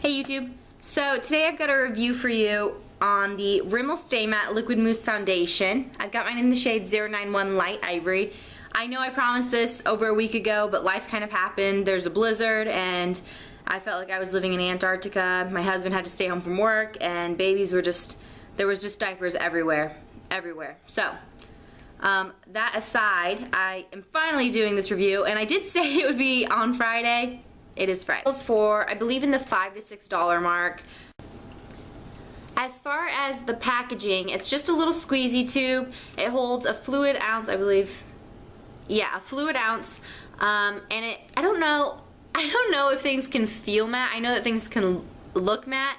Hey YouTube. So today I've got a review for you on the Rimmel Stay Matte Liquid Mousse Foundation. I've got mine in the shade 091 Light Ivory. I know I promised this over a week ago, but life kind of happened. There's a blizzard and I felt like I was living in Antarctica. My husband had to stay home from work and babies were just, there was just diapers everywhere. So, that aside, I am finally doing this review, and I did say it would be on Friday. It is Friday. It was for, I believe, in the $5 to $6 mark. As far as the packaging, it's just a little squeezy tube. It holds a fluid ounce, I believe. Yeah, a fluid ounce. And it, I don't know if things can feel matte. I know that things can look matte,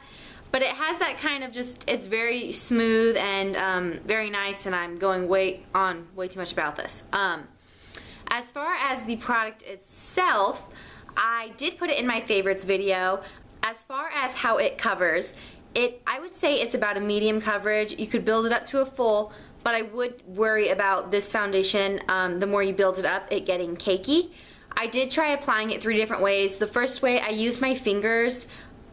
but it has that kind of just, it's very smooth and very nice, and I'm going way too much about this. As far as the product itself, I did put it in my favorites video. As far as how it covers, I would say it's about a medium coverage. You could build it up to a full, but I would worry about this foundation, the more you build it up, it getting cakey. I did try applying it 3 different ways. The first way, I used my fingers,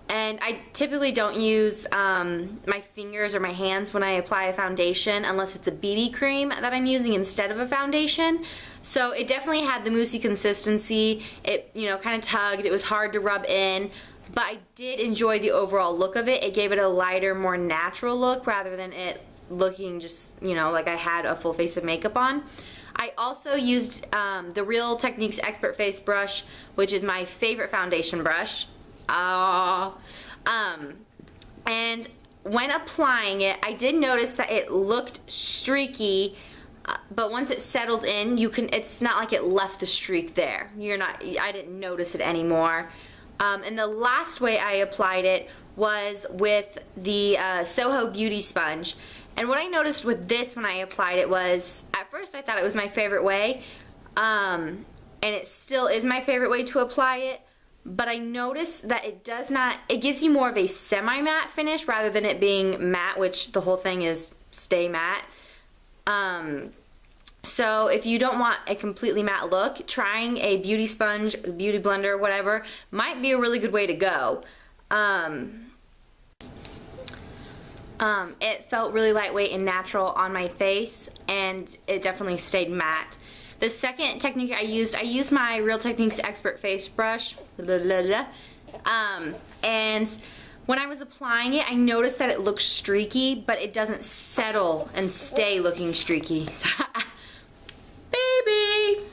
and I typically don't use my fingers or my hands when I apply a foundation unless it's a BB cream that I'm using instead of a foundation. So it definitely had the moussey consistency. It, you know, kind of tugged. It was hard to rub in, but I did enjoy the overall look of it. It gave it a lighter, more natural look rather than it looking just, you know, like I had a full face of makeup on. I also used the Real Techniques Expert Face Brush, which is my favorite foundation brush. And when applying it, I did notice that it looked streaky, but once it settled in, it's not like it left the streak there. I didn't notice it anymore. And the last way I applied it was with the Soho Beauty Sponge. And what I noticed with this when I applied it was, at first I thought it was my favorite way, and it still is my favorite way to apply it, but I noticed that it gives you more of a semi-matte finish rather than it being matte, which the whole thing is stay matte. So if you don't want a completely matte look, trying a beauty sponge, beauty blender, whatever, might be a really good way to go. It felt really lightweight and natural on my face, and it definitely stayed matte. The second technique I used my Real Techniques Expert Face Brush, and when I was applying it, I noticed that it looked streaky, but it doesn't settle and stay looking streaky. Baby!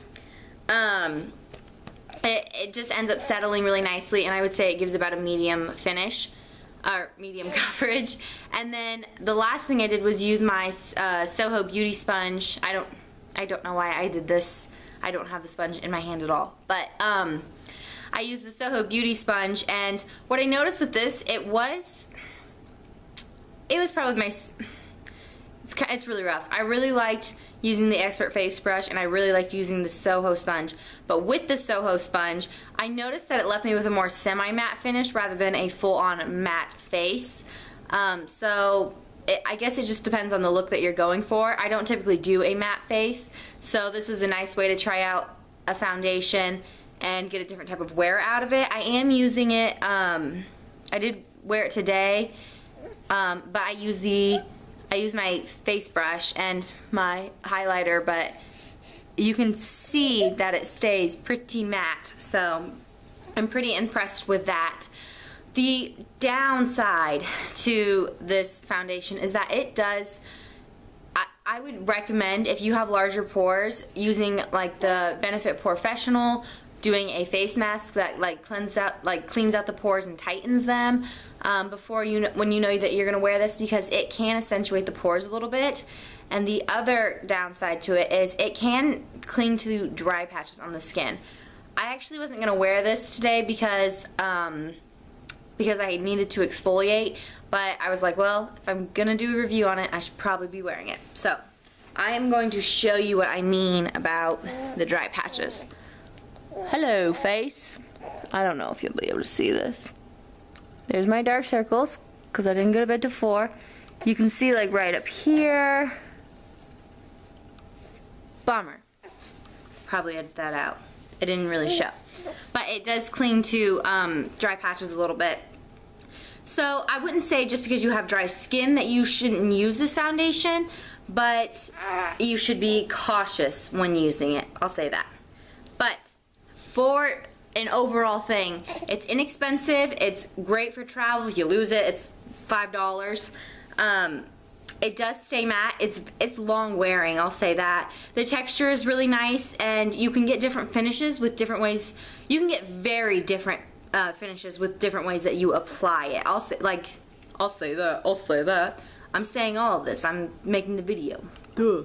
It just ends up settling really nicely, and I would say it gives about a medium finish, or medium coverage. And then the last thing I did was use my Soho Beauty Sponge. I don't know why I did this. I don't have the sponge in my hand at all. But I used the Soho Beauty Sponge, and what I noticed with this, it was probably it's really rough. I really liked using the Expert Face Brush, and I really liked using the Soho sponge. But with the Soho sponge, I noticed that it left me with a more semi-matte finish rather than a full-on matte face. I guess it just depends on the look that you're going for. I don't typically do a matte face, so this was a nice way to try out a foundation and get a different type of wear out of it. I am using it, I did wear it today, but I use my face brush and my highlighter, but you can see that it stays pretty matte, so I'm pretty impressed with that. The downside to this foundation is that it does, I would recommend, if you have larger pores, using like the Benefit Professional, doing a face mask that cleans out the pores and tightens them when you know that you're gonna wear this, because it can accentuate the pores a little bit. And the other downside to it is it can cling to dry patches on the skin. I actually wasn't gonna wear this today because I needed to exfoliate, but I was like, well, if I'm gonna do a review on it, I should probably be wearing it. So I am going to show you what I mean about the dry patches. Hello, face. I don't know if you'll be able to see this. There's my dark circles, because I didn't go to bed till 4. You can see like right up here. Bummer. Probably edit that out. It didn't really show. But it does cling to dry patches a little bit. So I wouldn't say just because you have dry skin that you shouldn't use this foundation, but you should be cautious when using it. I'll say that. But for an overall thing, it's inexpensive, it's great for travel. If you lose it, it's $5. It does stay matte. It's long wearing, I'll say that. The texture is really nice, and you can get different finishes with different ways. You can get very different finishes with different ways that you apply it. I'll say that. I'm saying all of this. I'm making the video. Duh.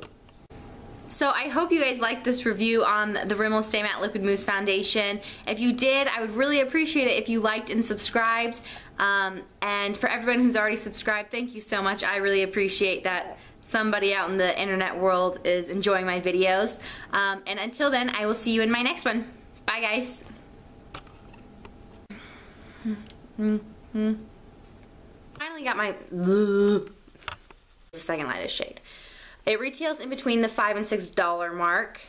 So I hope you guys liked this review on the Rimmel Stay Matte Liquid Mousse Foundation. If you did, I would really appreciate it if you liked and subscribed. And for everyone who's already subscribed, thank you so much. I really appreciate that somebody out in the internet world is enjoying my videos. And until then, I will see you in my next one. Bye, guys. Finally got my the second lightest shade. It retails in between the $5 and $6 mark.